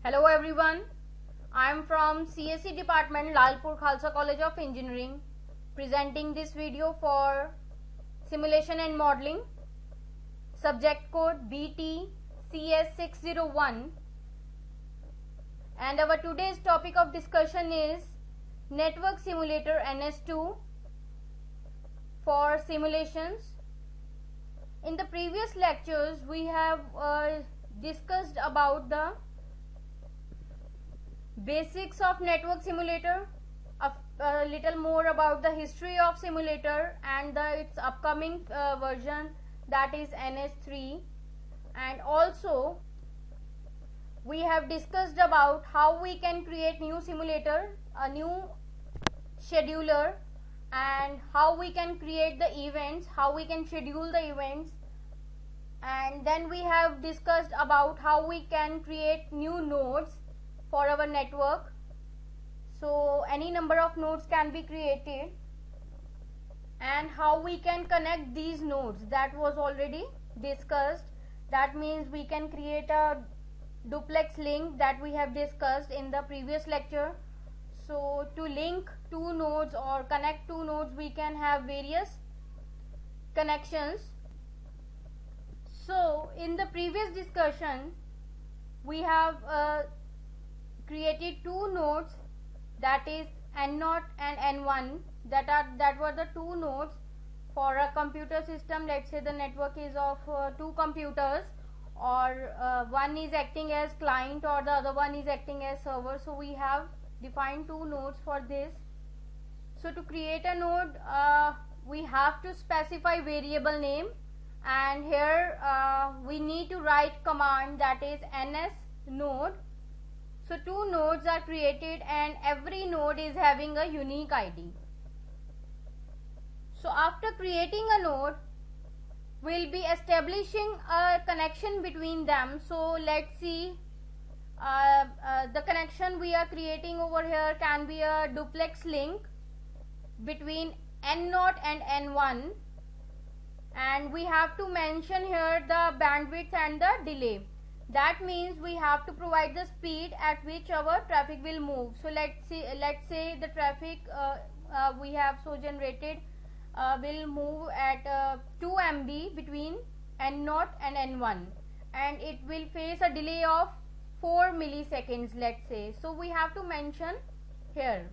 Hello everyone, I am from CSE department Lalpur Khalsa College of Engineering presenting this video for simulation and modeling, subject code BT CS601, and our today's topic of discussion is network simulator NS2 for simulations. In the previous lectures we have discussed about the basics of network simulator, a little more about the history of simulator and its upcoming version, that is NS3, and also we have discussed about how we can create new simulator, a new scheduler, and how we can create the events, how we can schedule the events, and then we have discussed about how we can create new nodes for our network. So any number of nodes can be created, and how we can connect these nodes, that was already discussed. That means we can create a duplex link, that we have discussed in the previous lecture. So to link two nodes or connect two nodes, we can have various connections. So in the previous discussion we have created two nodes, that is N0 and N1, that were the two nodes for a computer system. Let's say the network is of two computers, or one is acting as client or the other one is acting as server. So we have defined two nodes for this. So to create a node we have to specify variable name, and here we need to write command, that is ns node. So two nodes are created and every node is having a unique ID. So after creating a node, we'll be establishing a connection between them. So let's see, the connection we are creating over here can be a duplex link between N0 and N1, and we have to mention here the bandwidth and the delay. That means we have to provide the speed at which our traffic will move. So let's say the traffic we have so generated will move at 2 MB between N0 and N1, and it will face a delay of 4 milliseconds, let's say. So we have to mention here.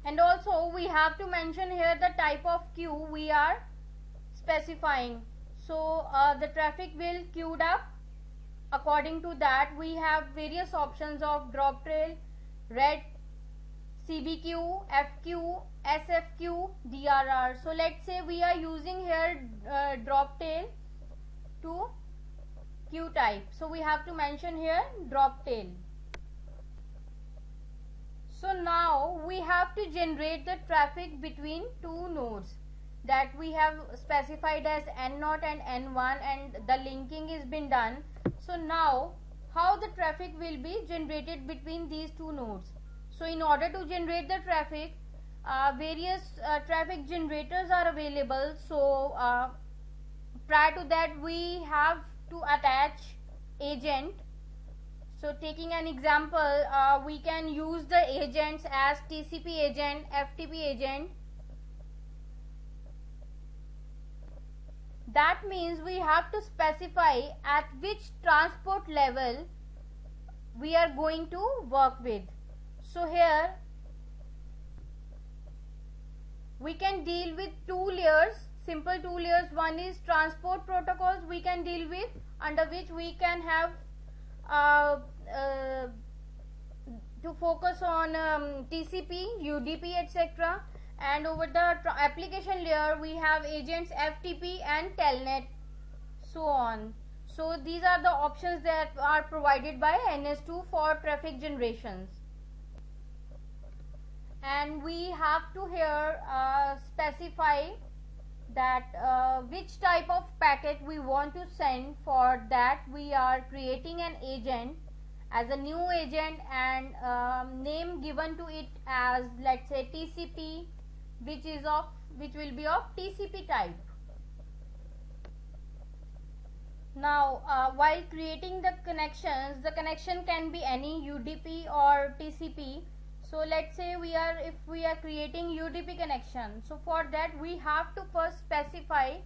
And also we have to mention here the type of queue we are specifying. So the traffic will queued up. According to that, we have various options of drop trail, red, CBQ, FQ, SFQ, DRR. So let's say we are using here drop tail to queue type. So we have to mention here drop tail. So now we have to generate the traffic between two nodes that we have specified as N0 and N1, and the linking is been done. So now how the traffic will be generated between these two nodes? So in order to generate the traffic, various traffic generators are available. So prior to that we have to attach agent. So taking an example, we can use the agents as TCP agent, FTP agent. That means we have to specify at which transport level we are going to work with. So here we can deal with two layers, simple two layers. One is transport protocols we can deal with, under which we can have to focus on TCP, UDP, etc. And over the application layer we have agents FTP and Telnet, so on. So these are the options that are provided by NS2 for traffic generations. And we have to here specify that which type of packet we want to send. For that we are creating an agent as a new agent, and name given to it as, let's say, TCP, which will be of TCP type. Now, while creating the connections, the connection can be any UDP or TCP. So let's say if we are creating UDP connection, so for that we have to first specify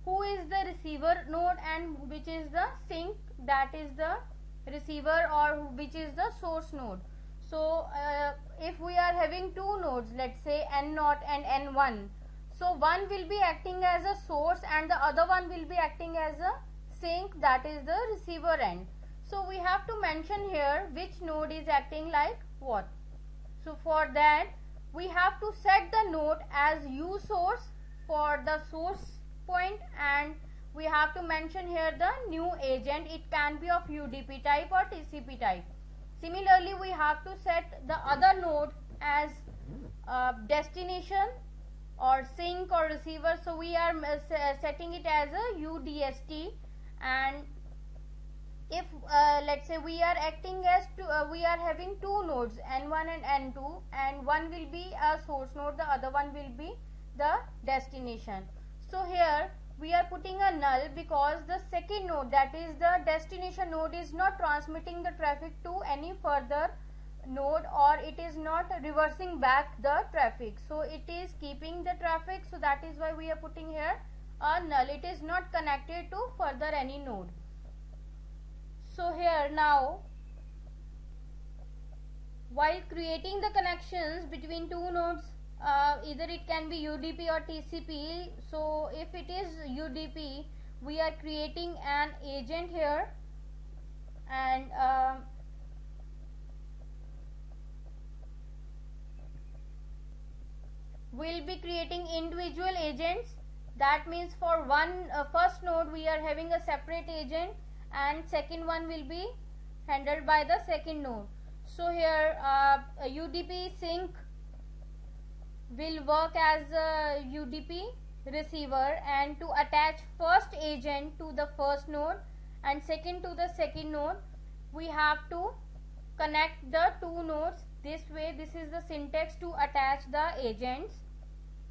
who is the receiver node and which is the sink, that is the receiver, or which is the source node. So if we are having two nodes, let's say N0 and N1, so one will be acting as a source and the other one will be acting as a sink, that is the receiver end. So we have to mention here which node is acting like what. So for that we have to set the node as U source for the source point, and we have to mention here the new agent. It can be of UDP type or TCP type. Similarly, we have to set the other node as destination or sink or receiver. So we are setting it as a UDST. And if let's say we are acting as we are having two nodes N1 and N2, and one will be a source node, the other one will be the destination. So here we are putting a null because the second node, that is the destination node, is not transmitting the traffic to any further node, or it is not reversing back the traffic. So it is keeping the traffic, so that is why we are putting here a null. It is not connected to further any node. So here now, while creating the connections between two nodes, either it can be UDP or TCP. So if it is UDP, we are creating an agent here, and we'll be creating individual agents. That means for one first node we are having a separate agent, and second one will be handled by the second node. So here UDP sink will work as a UDP receiver, and to attach first agent to the first node and second to the second node, we have to connect the two nodes this way. This is the syntax to attach the agents.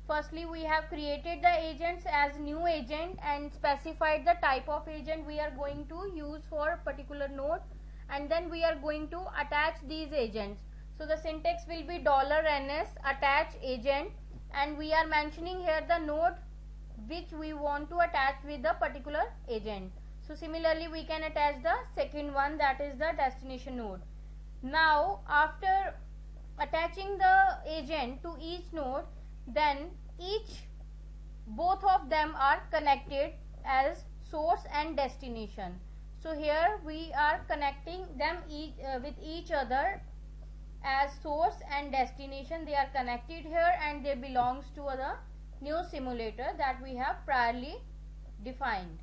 Firstly, we have created the agents as new agent and specified the type of agent we are going to use for a particular node, and then we are going to attach these agents. So the syntax will be $ns attach agent, and we are mentioning here the node which we want to attach with the particular agent. So similarly we can attach the second one, that is the destination node. Now after attaching the agent to each node, then both of them are connected as source and destination. So here we are connecting them with each other as source and destination. They are connected here and they belongs to the new simulator that we have priorly defined.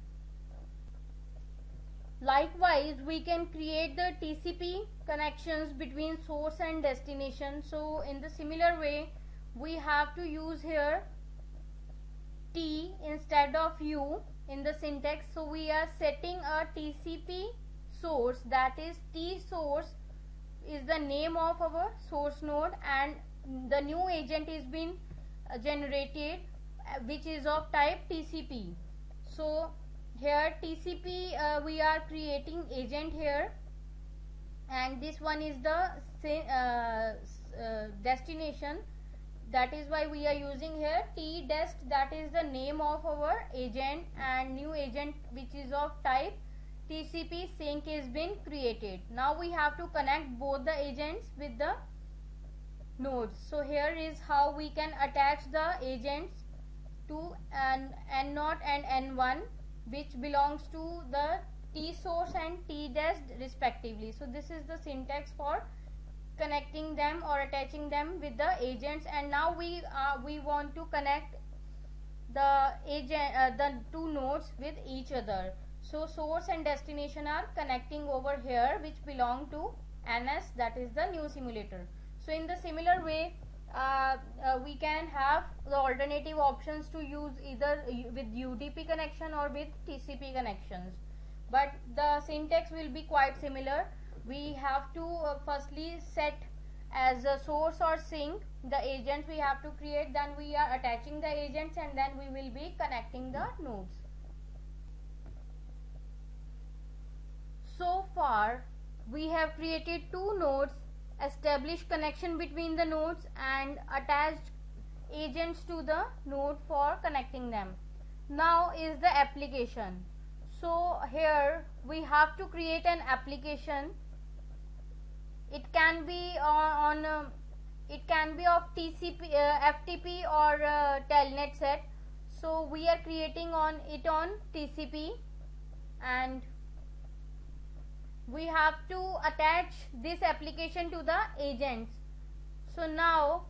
Likewise, we can create the TCP connections between source and destination. So in the similar way, we have to use here T instead of U in the syntax. So we are setting a TCP source, that is T source is the name of our source node, and the new agent is being generated which is of type TCP. So here TCP we are creating agent here, and this one is the destination. That is why we are using here tdest, that is the name of our agent, and new agent which is of type TCP sink is been created. Now we have to connect both the agents with the nodes. So here is how we can attach the agents to N0 and N1, which belongs to the T source and tdest respectively. So this is the syntax for connecting them or attaching them with the agents. And now we want to connect the the two nodes with each other. So source and destination are connecting over here, which belong to NS, that is the new simulator. So in the similar way, we can have the alternative options to use either with UDP connection or with TCP connections, but the syntax will be quite similar. We have to firstly set as a source or sink the agents we have to create, then we are attaching the agents, and then we will be connecting the nodes. far we have created two nodes, established connection between the nodes and attached agents to the node for connecting them. Now is the application. So here we have to create an application. It can be it can be of TCP, FTP or Telnet set. So we are creating on TCP, and we have to attach this application to the agents. So now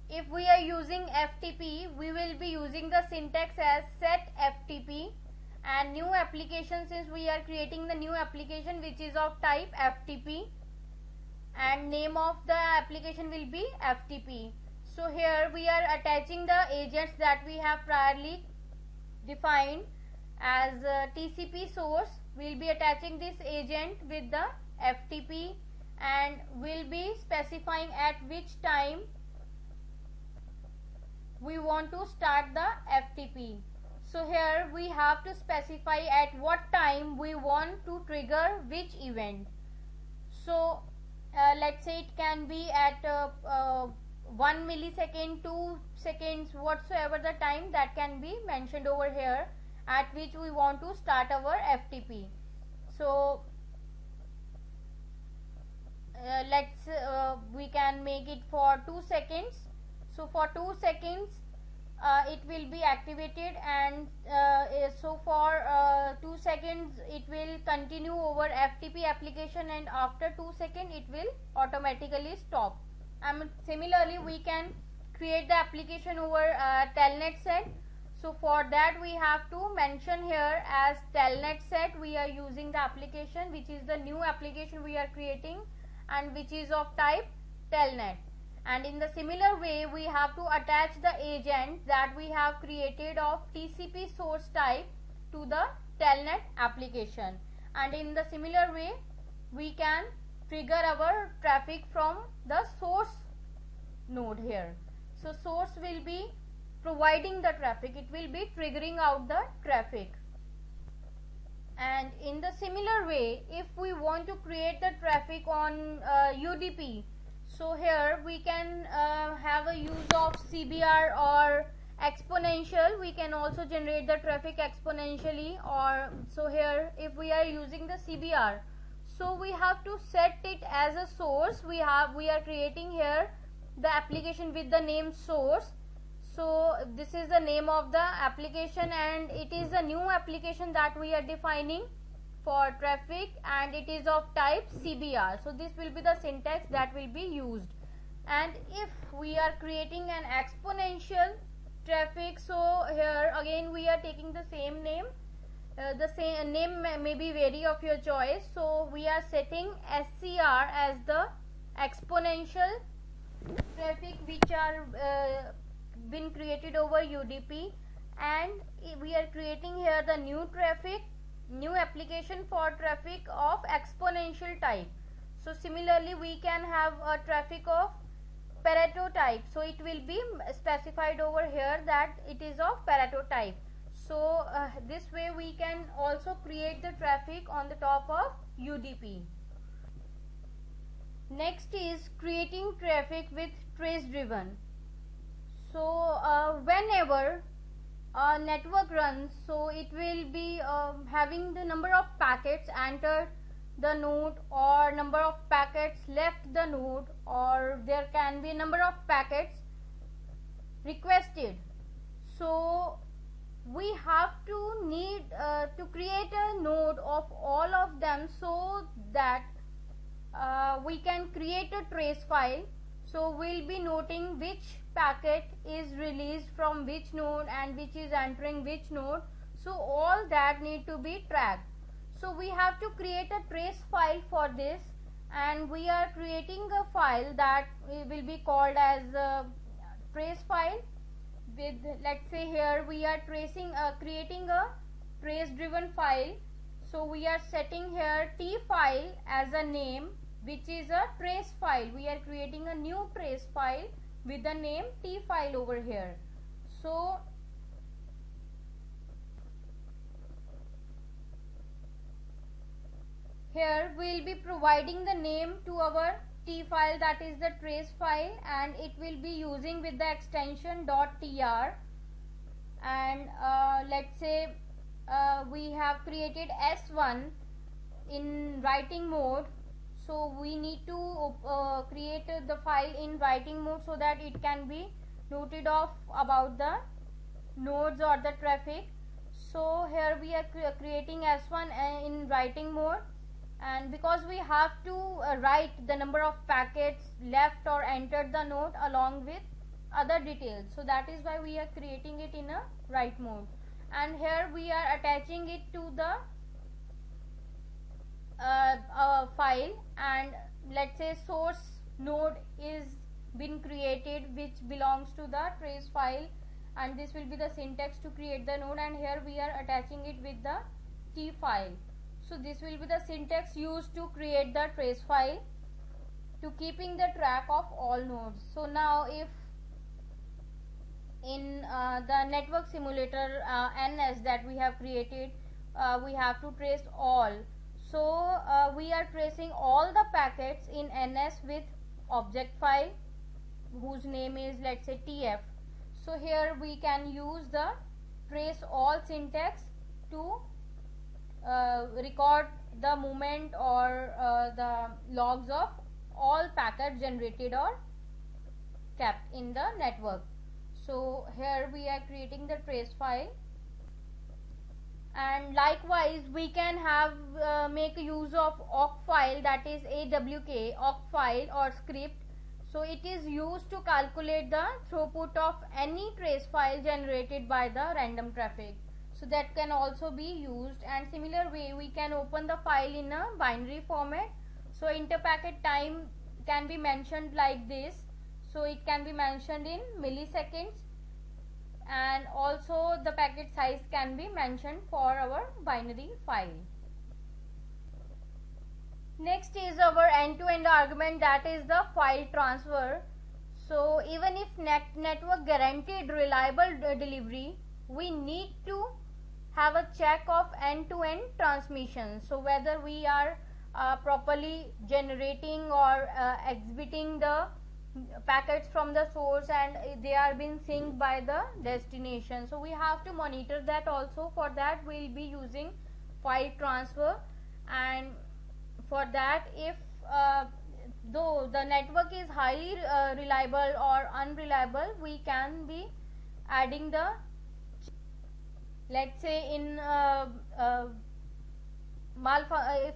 if we are using FTP, we will be using the syntax as set FTP, and new application, since we are creating the new application which is of type FTP, and name of the application will be FTP. So here we are attaching the agents that we have priorly defined as TCP source. We will be attaching this agent with the FTP, and will be specifying at which time we want to start the FTP. So here we have to specify at what time we want to trigger which event. So let's say it can be at 1 millisecond, 2 seconds, whatsoever the time that can be mentioned over here, at which we want to start our FTP. So we can make it for 2 seconds. So for 2 seconds it will be activated, and so for 2 seconds it will continue over FTP application, and after 2 seconds it will automatically stop. And similarly we can create the application over Telnet set. So for that we have to mention here as Telnet set we are using the application, which is the new application we are creating and which is of type Telnet. And in the similar way we have to attach the agent that we have created of TCP source type to the Telnet application, and in the similar way we can trigger our traffic from the source node here. So source will be providing the traffic, it will be triggering out the traffic. And in the similar way, if we want to create the traffic on UDP, so here we can have a use of CBR or exponential. We can also generate the traffic exponentially, or so here if we are using the CBR, so we have to set it as a source. We are creating here the application with the name source. So this is the name of the application, and it is a new application that we are defining for traffic, and it is of type CBR. So this will be the syntax that will be used. And if we are creating an exponential traffic, so here again we are taking the same name. The same name may be vary of your choice. So we are setting SCR as the exponential traffic which are been created over UDP, and we are creating here the new traffic, new application for traffic of exponential type. So similarly we can have a traffic of Pareto type, so it will be specified over here that it is of Pareto type. So this way we can also create the traffic on the top of UDP. Next is creating traffic with trace driven. So whenever a network runs, so it will be having the number of packets entered the node, or number of packets left the node, or there can be number of packets requested. So we have to need to create a node of all of them, so that we can create a trace file. So we'll be noting which packet is released from which node and which is entering which node. So all that need to be tracked. So we have to create a trace file for this, and we are creating a file that will be called as a trace file with, let's say here we are creating a trace driven file. So we are setting here T file as a name, which is a trace file. We are creating a new trace file with the name T file over here. So here we'll be providing the name to our T file, that is the trace file, and it will be using with the extension .tr. And let's say we have created S1 in writing mode, so we need to create the file in writing mode so that it can be noted off about the nodes or the traffic. So here we are creating S1 in writing mode, and because we have to write the number of packets left or entered the node along with other details, so that is why we are creating it in a write mode. And here we are attaching it to the file, and let's say source node is been created which belongs to the trace file, and this will be the syntax to create the node, and here we are attaching it with the T file. So this will be the syntax used to create the trace file, to keeping the track of all nodes. So now if in the network simulator NS that we have created, we have to trace all. So we are tracing all the packets in NS with object file whose name is, let's say, TF. So here we can use the trace all syntax to record the movement or the logs of all packets generated or kept in the network. So here we are creating the trace file, and likewise we can have make use of awk file, that is AWK awk file or script. So it is used to calculate the throughput of any trace file generated by the random traffic. So that can also be used, and similar way we can open the file in a binary format. So interpacket time can be mentioned like this, so it can be mentioned in milliseconds, and also the packet size can be mentioned for our binary file. Next is our end-to-end argument, that is the file transfer. So even if network guaranteed reliable delivery, we need to have a check of end-to-end transmission. So whether we are properly generating or exhibiting the packets from the source and they are being synced by the destination. So we have to monitor that also. For that we will be using file transfer, and for that, if though the network is highly reliable or unreliable, we can be adding the, let's say in if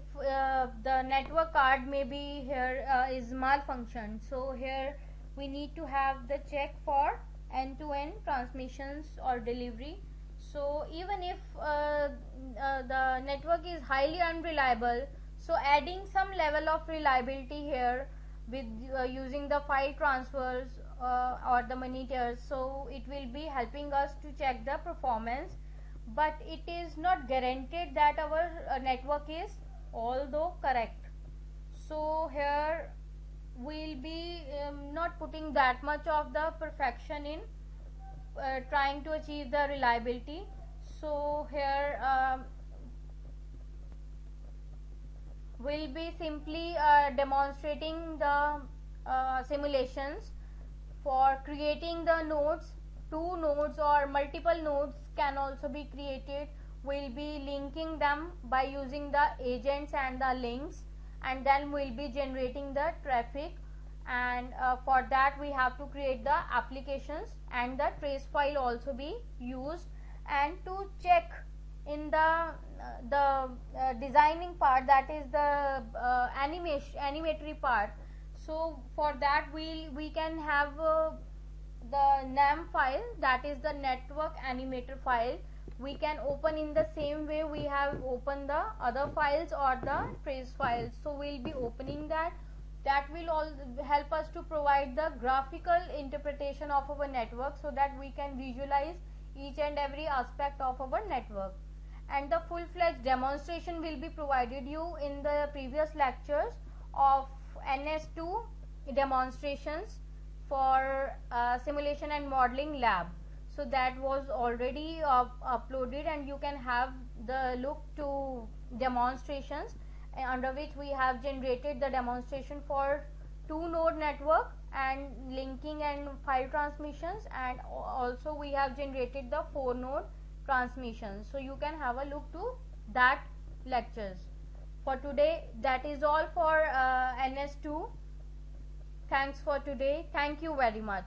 the network card maybe here is malfunctioned, so here we need to have the check for end-to-end transmissions or delivery. So even if the network is highly unreliable, so adding some level of reliability here with using the file transfers or the monitors, so it will be helping us to check the performance, but it is not guaranteed that our network is although correct. So here we will be not putting that much of the perfection in trying to achieve the reliability. So here we'll be simply demonstrating the simulations for creating the nodes. 2 nodes or multiple nodes can also be created. We'll be linking them by using the agents and the links, and then we'll be generating the traffic, and for that we have to create the applications, and the trace file also be used. And to check in the designing part, that is the animatory part, so for that we can have the NAM file, that is the network animator file. We can open in the same way we have opened the other files or the trace files. So we'll be opening that. That will all help us to provide the graphical interpretation of our network, so that we can visualize each and every aspect of our network. And the full-fledged demonstration will be provided you in the previous lectures of NS2 demonstrations for simulation and modeling lab. So that was already uploaded, and you can have the look to demonstrations, under which we have generated the demonstration for 2-node network and linking and file transmissions, and also we have generated the 4-node transmissions. So you can have a look to that lectures. For today, that is all for NS2. Thanks for today. Thank you very much.